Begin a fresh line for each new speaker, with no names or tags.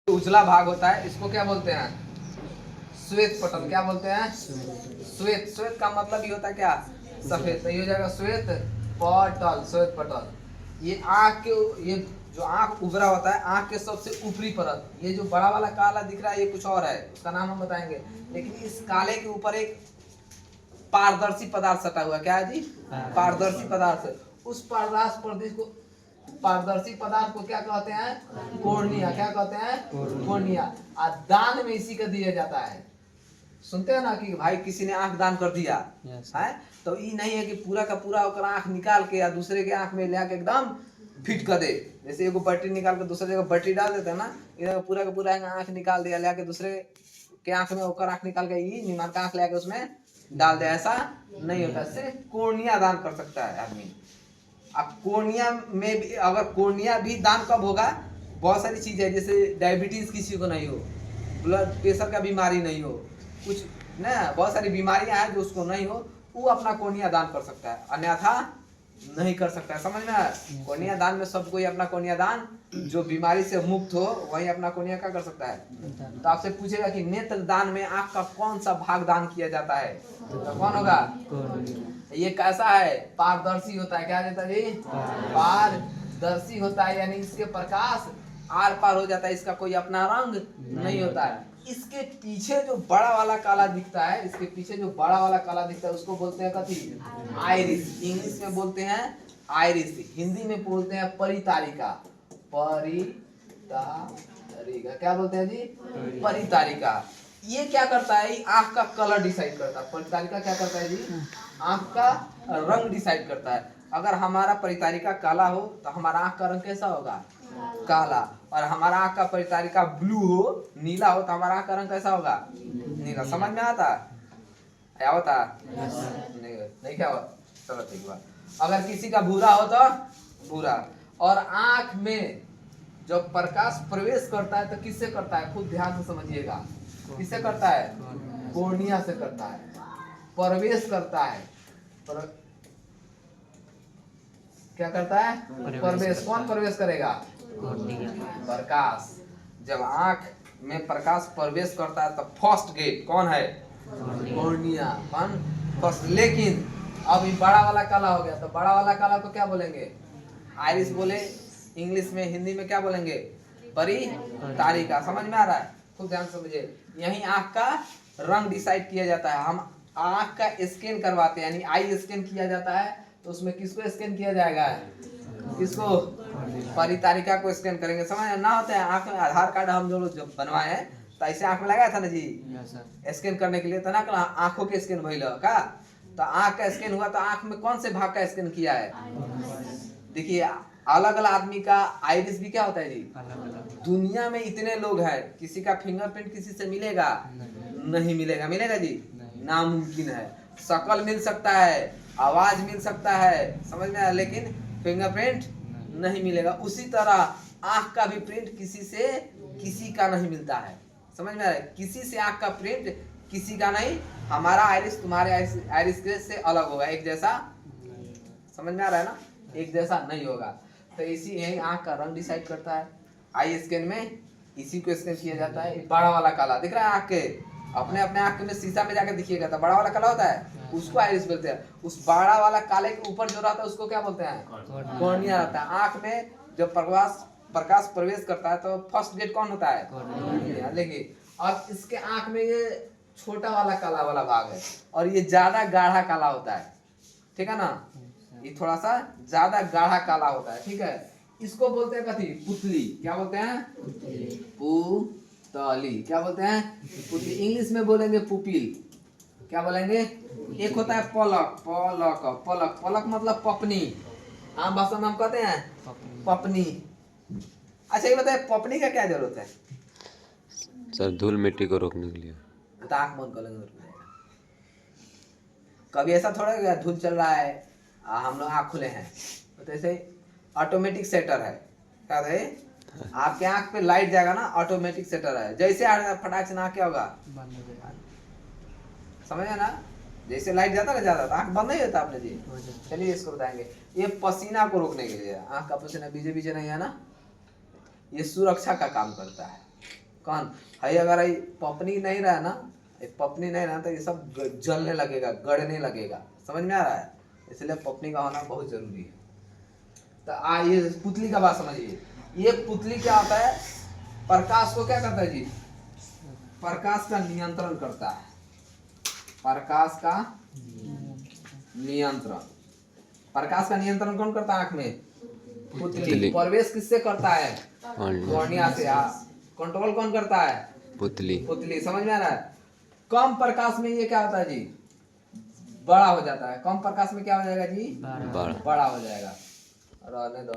उजला भाग होता है इसको क्या बोलते हैं? श्वेत पटल। क्या बोलते हैं? श्वेत। श्वेत का मतलब ये होता है क्या? सफेद। तो ये हो जाएगा श्वेत पटल, श्वेत पटल। ये आँख के, ये जो आँख उभरा होता है, आँख के सबसे ऊपरी परत, ये जो बड़ा वाला काला दिख रहा है ये कुछ और है, उसका नाम हम बताएंगे। लेकिन इस काले के ऊपर एक पारदर्शी पदार्थ सटा हुआ। क्या है जी? पारदर्शी पदार्थ। उस पारदर्शी प्रदेश को, पारदर्शी पदार्थ को क्या कहते हैं? कोर्निया। क्या कहते हैं? कोर्निया। और दान में इसी का दिया जाता है। सुनते हैं ना कि भाई किसी ने आंख दान कर दिया है, तो ये नहीं है कि पूरा का पूरा आंख निकाल के या दूसरे के आंख में ले आके एकदम फिट कर दे। जैसे एगो बैटरी निकाल के दूसरे जगह बैटरी डाल देते हैं ना, इधर पूरा का पूरा आंख निकाल दिया, ले आके दूसरे के आंख में ओकर आंख निकाल के ये निमान का आंख ले आके उसमें डाल दे, ऐसा नहीं होता। सिर्फ कोर्निया दान कर सकता है आदमी। अब कोर्निया में भी, अगर कोर्निया भी दान कब होगा? बहुत सारी चीज है, जैसे डायबिटीज किसी को नहीं हो, ब्लड प्रेशर का बीमारी नहीं हो, कुछ ना बहुत सारी बीमारियां हैं जो उसको नहीं हो, वो अपना कोर्निया दान कर सकता है, अन्यथा नहीं कर सकता है। समझ में आया? कोर्निया दान में सब कोई अपना कोर्निया दान, जो बीमारी से मुक्त हो वही अपना कोर्निया क्या कर सकता है। तो आपसे पूछेगा कि नेत्र दान में आंख का कौन सा भाग दान किया जाता है, तो कौन होगा? ये कैसा है? पारदर्शी होता है। क्या देता है जी? पारदर्शी होता है, यानी इसके प्रकाश आर पार हो जाता है, इसका कोई अपना रंग नहीं होता है। इसके पीछे जो बड़ा वाला काला दिखता है, इसके पीछे जो बड़ा वाला काला दिखता है उसको बोलते हैं कथी? आइरिस। इंग्लिश में बोलते हैं आइरिस, हिंदी में बोलते हैं परितारिका। परितारिका। क्या बोलते हैं जी? परितारिका। ये क्या करता है? आंख का कलर डिसाइड करता है। परितारिका क्या करता है जी? आंख का रंग डिसाइड करता है। अगर हमारा परितारिका काला हो तो हमारा आंख का रंग कैसा होगा? काला। और हमारा आंख का परितारिका ब्लू हो, नीला हो, तो हमारा आंख का रंग कैसा होगा? नीला। समझ में आता? क्या होता? नहीं क्या होता? चलो ठीक बात। अगर किसी का भूरा हो तो भूरा। और आंख में जब प्रकाश प्रवेश करता है तो किससे करता है? खुद ध्यान से समझिएगा। किससे करता है? कोर्निया से करता है। प्रवेश करता है। क्या करता है? प्रवेश। कौन प्रवेश करेगा? प्रकाश। जब आंख में प्रकाश प्रवेश करता है तो फर्स्ट गेट कौन है? कोर्निया। कौन? फर्स्ट। लेकिन अब ये बड़ा वाला काला हो गया, तो बड़ा वाला काला को क्या बोलेंगे? आइरिस बोले इंग्लिश में, हिंदी में क्या बोलेंगे? परितारिका। समझ में आ रहा है? खूब ध्यान समझिए। यही आंख का रंग डिसाइड किया जाता है। हम आंख का स्कैन करवाते हैं, यानी आई स्कैन किया जाता है, तो उसमें किसको स्कैन किया जाएगा? किसको? परितारिका को स्कैन करेंगे। समझ ना होता है? आंख में आधार कार्ड हम जो बनवाए हैं तो ऐसे आंख में लगाया था ना जी, स्कैन करने के लिए, तो ना आंखों के स्कैन भइल का, तो आंख का स्कैन हुआ तो आंख में कौन से भाग का स्कैन किया है? देखिए अलग अलग आदमी का आइरिस भी क्या होता है जी? दुनिया में इतने लोग हैं, किसी का फिंगरप्रिंट किसी से मिलेगा? नहीं मिलेगा। मिलेगा जी? नामुमकिन है। शक्ल मिल सकता है, आवाज मिल सकता है, समझ में आया, लेकिन फिंगरप्रिंट नहीं मिलेगा। उसी तरह आंख का भी प्रिंट किसी से किसी का नहीं मिलता है। समझ में आ रहा है? किसी से आंख का प्रिंट किसी का नहीं। हमारा आइरिस तुम्हारे आइरिस से अलग होगा, एक जैसा। समझ में आ रहा है ना? एक जैसा नहीं होगा। तो इसी यही आंख का रंग डिसाइड करता है। आई स्कैन में इसी को स्कैन किया जाता है। बड़ा वाला काला दिख रहा है आंख के, अपने अपने आंख में शीशा में जाकर दिखिएगा तो बड़ा वाला काला होता है, उसको आइरिस बोलते हैं। उस बड़ा वाला काले के ऊपर जो रहता है उसको क्या बोलते हैं? कोर्निया रहता है। आंख में जब प्रकाश प्रवेश करता है तो फर्स्ट गेट कौन होता है? कोर्निया। लेकिन और इसके आंख में ये छोटा वाला काला वाला भाग है, और ये ज्यादा गाढ़ा काला होता है। ठीक है ना? ये थोड़ा सा ज्यादा गाढ़ा काला होता है। ठीक है? इसको बोलते हैं कथी? पुतली। क्या बोलते हैं? पुतली। क्या बोलते हैं? पुतली। इंग्लिश में बोलेंगे पुपिल। क्या बोलेंगे? एक होता है पलक। पलक पलक पलक मतलब पपनी। आम भाषा में हम कहते हैं पपनी। अच्छा ये बताए पपनी का क्या जरूरत है?
सर धूल मिट्टी को रोकने के लिए।
तो आँख बंद कर लेंगे। कभी ऐसा थोड़ा गया धूल चल रहा है हम लोग आँख खुले हैं, तो ऐसे ऑटोमेटिक सेटर है। क्या है? आपके आँख पे लाइट जाएगा ना, ऑटोमेटिक सेटर है। जैसे फटाक से ना क्या होगा? समझे ना? जैसे लाइट जाता ना ज्यादा तो आँख बंद नहीं होता आपने जी। चलिए इसको बताएंगे। ये पसीना को रोकने के लिए, आँख का पसीना बीजे बीजे नहीं है ना, ये सुरक्षा का काम करता है। कौन है? अगर ये पपनी नहीं रहा ना, ये पपनी नहीं रहा तो ये सब जलने लगेगा, गड़ने लगेगा। समझ में आ रहा है? इसलिए पपनी का होना बहुत जरूरी है। तो ये पुतली का बात समझिए। ये पुतली क्या होता है? प्रकाश को क्या करता है जी? प्रकाश का नियंत्रण करता है। प्रकाश का नियंत्रण, प्रकाश का नियंत्रण कौन करता है? आंख में पुतली। प्रवेश किससे करता है? कॉर्निया से। कंट्रोल कौन करता है?
पुतली।
पुतली। समझ में आ रहा है? कम प्रकाश में ये क्या होता है जी? बड़ा हो जाता है। कम प्रकाश में क्या हो जाएगा जी?
बड़ा।
बड़ा हो जाएगा। रहने दो।